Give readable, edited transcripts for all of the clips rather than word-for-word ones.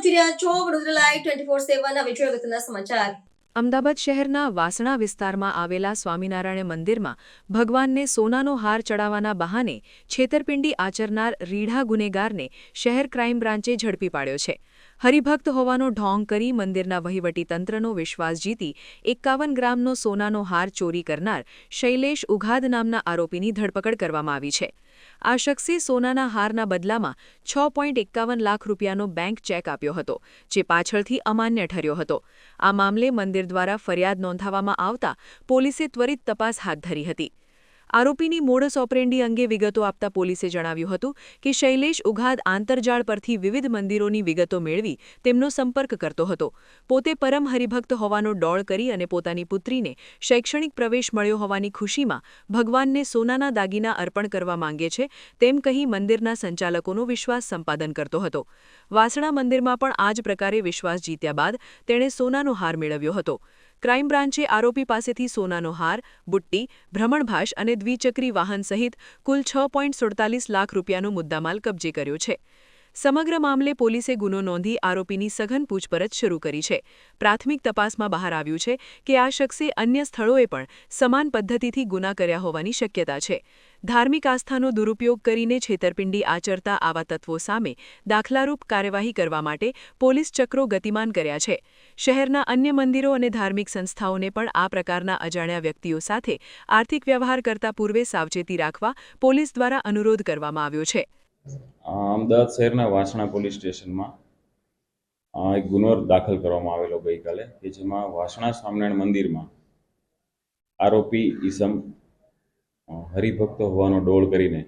જોઈ રહ્યા છો વડોદરા લાઈવ 24/7 હવે જોઈએ અગત્યના સમાચાર। અમદાવાદ શહેરના વાસણા વિસ્તારમાં આવેલા સ્વામિનારાયણ મંદિરમાં ભગવાનને સોનાનો હાર ચડાવવાના બહાને છેતરપિંડી આચરનાર રીઢા ગુનેગારને શહેર ક્રાઇમ બ્રાન્ચે ઝડપી પાડ્યો છે। હરિભક્ત હોવાનો ઢોંગ કરી મંદિરના વહીવટીતંત્રનો વિશ્વાસ જીતી 51 ગ્રામનો સોનાનો હાર ચોરી કરનાર શૈલેષ ઉઘાદ નામના આરોપીની ધરપકડ કરવામાં આવી છે। આ શખ્સે સોનાના હારના બદલામાં 6.51 લાખ રૂપિયાનો બેંક ચેક આપ્યો હતો, જે પાછળથી અમાન્ય ઠર્યો હતો। આ મામલે મંદિર દ્વારા ફરિયાદ નોંધાવવામાં આવતા પોલીસે ત્વરિત તપાસ હાથ ધરી હતી। આરોપીની મોડસ ઓપરેન્ડી અંગે વિગતો આપતા પોલીસે જણાવ્યું હતું કે શૈલેષ ઉઘાદ આંતરજાળ પરથી વિવિધ મંદિરોની વિગતો મેળવી તેમનો સંપર્ક કરતો હતો। પોતે પરમ હરિભક્ત હોવાનો ડોળ કરી અને પોતાની પુત્રીને શૈક્ષણિક પ્રવેશ મળ્યો હોવાની ખુશીમાં ભગવાનને સોનાના દાગીના અર્પણ કરવા માંગે છે તેમ કહી મંદિરના સંચાલકોનો વિશ્વાસ સંપાદન કરતો હતો। વાસણા મંદિરમાં પણ આ જ પ્રકારે વિશ્વાસ જીત્યા બાદ તેણે સોનાનો હાર મેળવ્યો હતો। ક્રાઇમ બ્રાન્ચે આરોપી પાસેથી સોનાનો હાર, બુટ્ટી, ભ્રમણભાસ અને દ્વિચક્રી વાહન સહિત કુલ 6.47 લાખ રૂપિયાનો મુદ્દામાલ કબજે કર્યો છે। સમગ્ર મામલે પોલીસે ગુનો નોંધી આરોપીની સઘન પૂછપરછ શરૂ કરી છે। પ્રાથમિક તપાસમાં બહાર આવ્યું છે કે આ શખ્સે અન્ય સ્થળોએ પણ સમાન પદ્ધતિથી ગુના કર્યા હોવાની શક્યતા છે। ધાર્મિક આસ્થાનો દુરુપયોગ કરીને છેતરપિંડી આચરતા આવા તત્વો સામે દાખલારૂપ કાર્યવાહી કરવા માટે પોલીસ ચક્રો ગતિમાન કર્યા છે। શહેરના અન્ય મંદિરો અને ધાર્મિક સંસ્થાઓને પણ આ પ્રકારના અજાણ્યા વ્યક્તિઓ સાથે આર્થિક વ્યવહાર કરતા પૂર્વે સાવચેતી રાખવા પોલીસ દ્વારા અનુરોધ કરવામાં આવ્યો છે। અમદાવાદ શહેરના વાસણા પોલીસ સ્ટેશનમાં એક ગુનો દાખલ કરવામાં આવેલો ગઈકાલે કે જેમાં વાસણા સ્વામિનારાયણ મંદિરમાં આરોપી ઈસમ હરિભક્ત હોવાનો ડોળ કરીને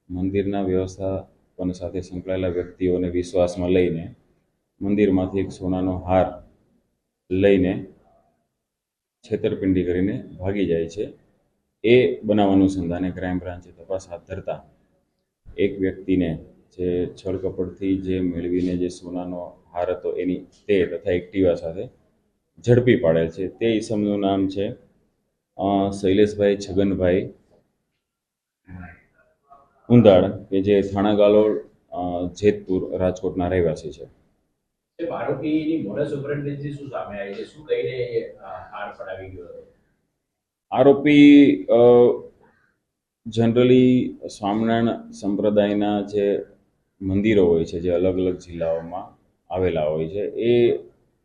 મંદિરના વ્યવસ્થાપન સાથે સંકળાયેલા વ્યક્તિઓને વિશ્વાસમાં લઈને મંદિરમાંથી એક સોનાનો હાર લઈને છેતરપિંડી કરીને ભાગી જાય છે। એ બનાવ અનુસંધાને ક્રાઇમ બ્રાન્ચે તપાસ હાથ ધરતા એક વ્યક્તિને જે છળકપટથી જે મેળવીને જે સોનાનો હાર હતો એની તે તથા એક્ટિવા સાથે ઝડપી પાડેલ છે। તે ઈસમનું નામ છે શૈલેષભાઈ છગનભાઈ ઉંધાડ કે જે થાણા ગાલોલ જેતપુર રાજકોટના રહેવાસી છે। આરોપીની મોડસ ઓપરેન્ડી શું સામે આવી છે? શું કહીને હાર પડાવી ગયો હતો? આરોપી જનરલી સ્વામિનારાયણ સંપ્રદાયના જે મંદિરો હોય છે, જે અલગ અલગ જિલ્લાઓમાં આવેલા હોય છે, એ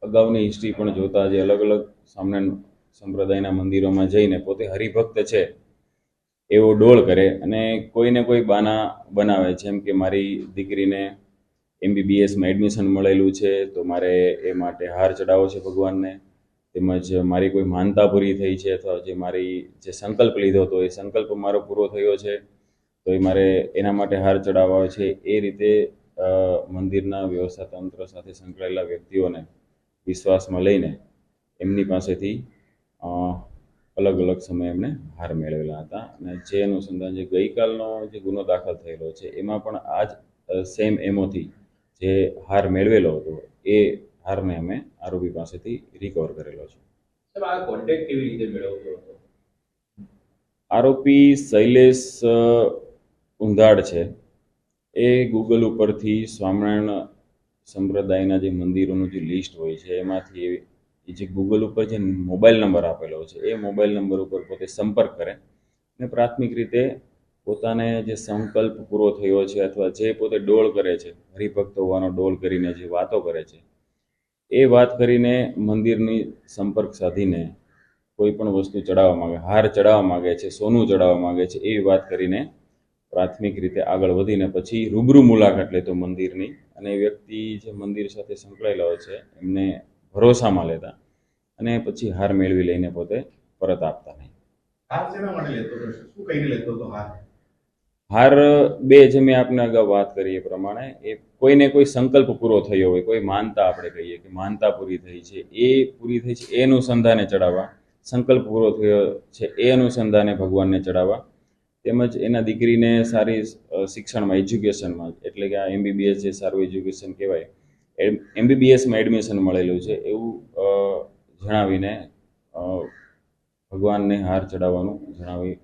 અગાઉની હિસ્ટ્રી પણ જોતા જે અલગ અલગ સ્વામિનારાયણ સંપ્રદાયના મંદિરોમાં જઈને પોતે હરિભક્ત છે એવો ડોળ કરે અને કોઈને કોઈ બાના બનાવે, જેમ કે મારી દીકરીને MBBSમાં એડમિશન મળેલું છે તો મારે એ માટે હાર ચડાવવો છે ભગવાનને, તેમજ મારી કોઈ માનતા પૂરી થઈ છે અથવા જે મારી જે સંકલ્પ લીધો હતો એ સંકલ્પ મારો પૂરો થયો છે તો એ મારે એના માટે હાર ચડાવવા છે। એ રીતે મંદિરના વ્યવસ્થા તંત્ર સાથે સંકળાયેલા વ્યક્તિઓને વિશ્વાસમાં લઈને એમની પાસેથી અલગ અલગ સમયે એમણે હાર મેળવેલા હતા અને જે અનુસંધાન જે ગઈકાલનો જે ગુનો દાખલ થયેલો છે એમાં પણ આ જ સેમ એમોથી જે હાર મેળવેલો હતો એ હારને અમે આરોપી પાસેથી રિકવર કરેલો છે। આ કોન્ટેક્ટ કેવી રીતે મેળવતો હતો? આરોપી શૈલેષ ઉંધાડ છે એ ગૂગલ ઉપરથી સ્વામિનારાયણ સંપ્રદાયના જે મંદિરોનું જે લિસ્ટ હોય છે એમાંથી એ જે ગૂગલ ઉપર જે મોબાઈલ નંબર આપેલો છે એ મોબાઈલ નંબર ઉપર પોતે સંપર્ક કરે અને પ્રાથમિક રીતે પોતાને જે સંકલ્પ પૂરો થયો છે અથવા જે પોતે ડોળ કરે છે, હરિભક્ત હોવાનો ડોળ કરીને જે વાતો કરે છે એ વાત કરીને મંદિરની સંપર્ક સાધીને કોઈ પણ વસ્તુ ચડાવવા માગે, હાર ચડાવવા માગે છે, સોનું ચડાવવા માગે છે, એવી વાત કરીને પ્રાથમિક રીતે આગળ વધીને પછી રૂબરૂ મુલાકાત લેતો મંદિરની અને એ વ્યક્તિ જે મંદિર સાથે સંકળાયેલા હોય છે એમને ભરોસામાં લેતા અને પછી હાર મેળવી લઈને પોતે પરત આપતા નહીં। હાર શેના માટે લેતો હતો? શું કહીને લેતો હતો હાર? હાર બે જે મેં આપને અગાઉ વાત કરી એ પ્રમાણે એ કોઈને કોઈ સંકલ્પ પૂરો થયો હોય, કોઈ માનતા આપણે કહીએ કે માનતા પૂરી થઈ છે, એ પૂરી થઈ છે એ અનુસંધાને ચડાવવા, સંકલ્પ પૂરો થયો છે એ અનુસંધાને ભગવાનને ચડાવવા, તેમજ એના દીકરીને સારી શિક્ષણમાં, એજ્યુકેશનમાં, એટલે કે આ MBBS જે સારું એજ્યુકેશન કહેવાય, MBBSમાં એડમિશન મળેલું છે એવું જણાવીને ભગવાનને હાર ચડાવવાનું જણાવી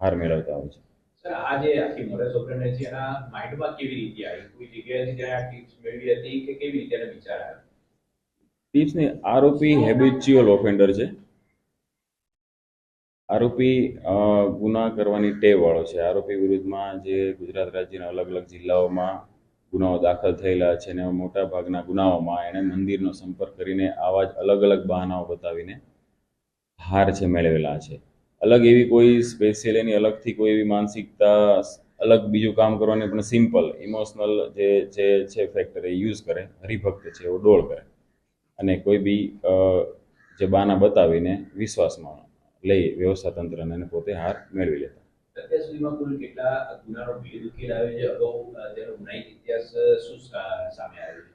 હાર મેળવતા હોય છે। સર આ જે આખી મોડસ ઓપરેન્ડી છે એના માઇન્ડમાં કેવી રીતે આવી? કોઈ જગ્યાએથી ત્યાં આ ટિપ્સ મેળવી હતી કે કેવી રીતે એનો વિચાર આવ્યો? ટિપ્સને આરોપી હેબિચ્યુઅલ ઓફેન્ડર છે. આરોપી ગુના કરવાની ટેવ વાળો છે. આરોપી વિરુદ્ધમાં જે ગુજરાત રાજ્યના અલગ અલગ જિલ્લાઓમાં ગુનાઓ દાખલ થયેલા છે અને મોટા ભાગના ગુનાઓમાં એણે મંદિરનો સંપર્ક કરીને આવા જ અલગ અલગ બહાનાઓ બતાવીને હાર છે મેળવેલા છે. અલગ એવી કોઈ સ્પેશિયલ એની અલગથી કોઈ એવી માનસિકતા અલગ બીજું કામ કરવાની પણ સિમ્પલ ઇમોશનલ જે છે ફેક્ટર એ યુઝ કરે, હરિભક્ત છે એવો ડોળ કરે અને કોઈ બી જે બહાના બતાવીને વિશ્વાસમાં લઈ વ્યવસ્થા તંત્રને અને પોતે હાર મેળવી લેતા. અત્યાર સુધીમાં કુલ કેટલા ગુનાનો ભેદ ઉકેલ આવ્યો છે? અગાઉ તેનો ગુનાહિત ઇતિહાસ શું સામે આવ્યો છે?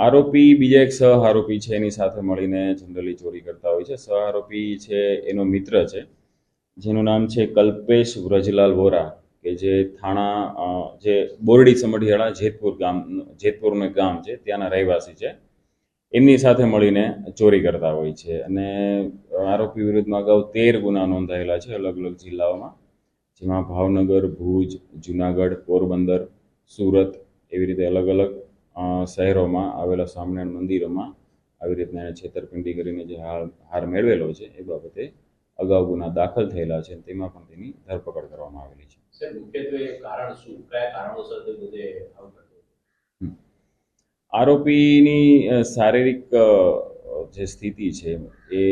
આરોપી બીજા એક સહ આરોપી છે એની સાથે મળીને જનરલી ચોરી કરતા હોય છે. સહ આરોપી છે એનો મિત્ર છે જેનું નામ છે કલ્પેશ વ્રજલાલ વોરા, કે જે થાણા જે બોરડી સમઢિયાળા જેતપુરનું એક ગામ છે ત્યાંના રહેવાસી છે. એમની સાથે મળીને ચોરી કરતા હોય છે અને આરોપી વિરુદ્ધમાં અગાઉ 13 ગુના નોંધાયેલા છે અલગ અલગ જિલ્લાઓમાં, જેમાં ભાવનગર, ભુજ, જુનાગઢ, પોરબંદર, સુરત એવી રીતે અલગ અલગ શહેરોમાં આવેલા સ્વામિનારાયણ મંદિરોમાં આવી રીતના એને છેતરપિંડી કરીને જે હાર મેળવેલો છે એ બાબતે અગાઉ ગુના દાખલ થયેલા છે. તેમાં પણ તેની ધરપકડ કરવામાં આવેલી છે. સર મુખ્યત્વે કારણ શું, કયા કારણોસર તે પોતે આવું કરતો હતો? આરોપીની શારીરિક જે સ્થિતિ છે એ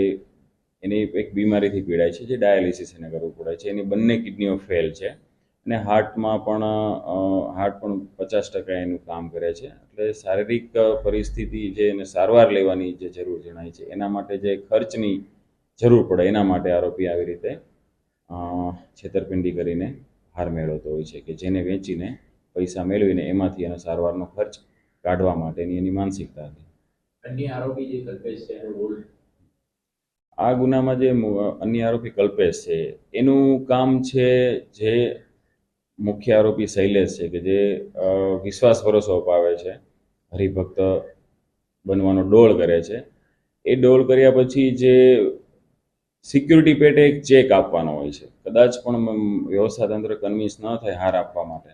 એની એક બીમારીથી પીડાય છે જે ડાયાલિસિસ એને કરવું પડે છે. એની બંને કિડનીઓ ફેલ છે અને હાર્ટમાં પણ 50% એનું કામ કરે છે. એટલે શારીરિક પરિસ્થિતિ જે એને સારવાર લેવાની જે જરૂર જણાય છે એના માટે જે ખર્ચની જરૂર પડે એના માટે આરોપી આવી રીતે છેતરપિંડી કરીને હાર મેળવતો હોય છે, કે જેને વેચીને પૈસા મેળવીને એમાંથી એનો સારવારનો ખર્ચ કાઢવા માટેની એની માનસિકતા હતી. અન્ય આરોપી જે કલ્પેશ છે એનો રોલ? આ ગુનામાં જે અન્ય આરોપી કલ્પેશ છે એનું કામ છે જે મુખ્ય આરોપી શૈલેષ છે, કે જે વિશ્વાસ ભરોસો અપાવે છે, હરિભક્ત બનવાનો ડોળ કરે છે. એ ડોળ કર્યા પછી જે સિક્યુરિટી પેટે એક ચેક આપવાનો હોય છે. કદાચ પણ વ્યવસ્થા તંત્ર કન્વિન્સ ન થાય હાર આપવા માટે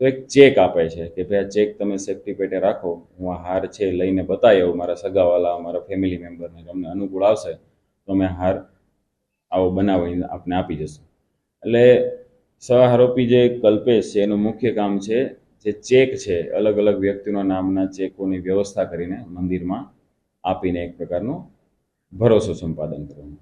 તો એક ચેક આપે છે કે ભાઈ આ ચેક તમે સેફટી પેટે રાખો, હું આ હાર છે લઈને બતાવી આવું મારા સગાવાલા, મારા ફેમિલી મેમ્બરને, તમને અનુકૂળ આવશે તો અમે હાર આવો બનાવીને આપને આપી જશું. એટલે સહ આરોપી જે કલ્પેશ છે એનું મુખ્ય કામ છે જે ચેક છે અલગ અલગ વ્યક્તિઓના નામના ચેકોની વ્યવસ્થા કરીને મંદિરમાં આપીને એક પ્રકારનો ભરોસો સંપાદન કરવાનું.